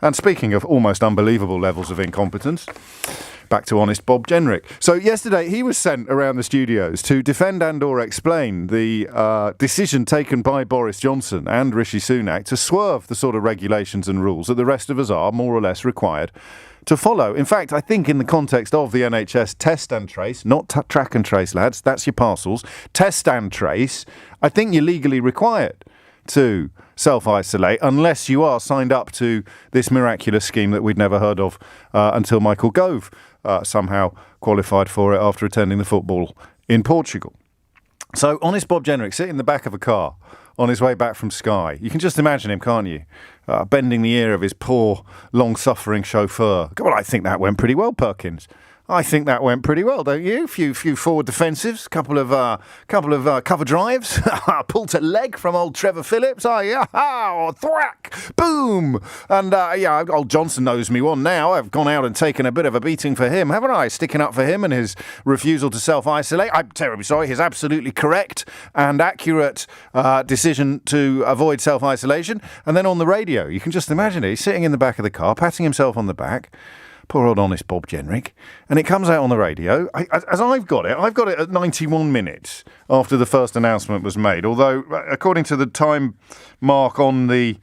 And speaking of almost unbelievable levels of incompetence, back to honest Bob Jenrick. So yesterday he was sent around the studios to defend and or explain the decision taken by Boris Johnson and Rishi Sunak to swerve the sort of regulations and rules that the rest of us are more or less required to follow. In fact, I think in the context of the NHS test and trace, not track and trace, lads, that's your parcels, test and trace, I think you're legally required to self-isolate unless you are signed up to this miraculous scheme that we'd never heard of until Michael Gove somehow qualified for it after attending the football in Portugal. So honest Bob Jenrick sitting in the back of a car on his way back from Sky. You can just imagine him, can't you? Bending the ear of his poor, long-suffering chauffeur. Well, I think that went pretty well, Perkins. I think that went pretty well, don't you? Few forward defensives, couple of cover drives, pull to leg from old Trevor Phillips. Oh yeah, thwack, boom, and old Johnson knows me one now. I've gone out and taken a bit of a beating for him, haven't I? Sticking up for him and his refusal to self-isolate. I'm terribly sorry. His absolutely correct and accurate decision to avoid self-isolation. And then on the radio, you can just imagine it. He's sitting in the back of the car, patting himself on the back. Poor old honest Bob Jenrick. And it comes out on the radio. As I've got it at 91 minutes after the first announcement was made. Although, according to the time mark on the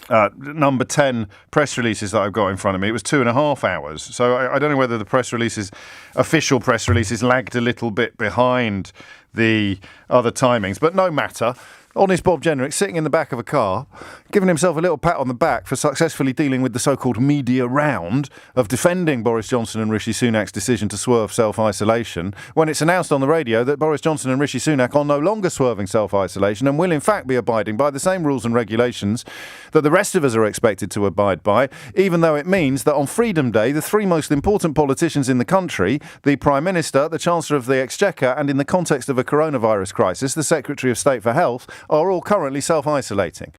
number 10 press releases that I've got in front of me, it was 2.5 hours. So I don't know whether the official press releases lagged a little bit behind the other timings. But no matter. Honest Bob Jenrick sitting in the back of a car, giving himself a little pat on the back for successfully dealing with the so-called media round of defending Boris Johnson and Rishi Sunak's decision to swerve self-isolation, when it's announced on the radio that Boris Johnson and Rishi Sunak are no longer swerving self-isolation and will in fact be abiding by the same rules and regulations that the rest of us are expected to abide by, even though it means that on Freedom Day, the three most important politicians in the country, the Prime Minister, the Chancellor of the Exchequer, and in the context of a coronavirus crisis, the Secretary of State for Health, are all currently self-isolating.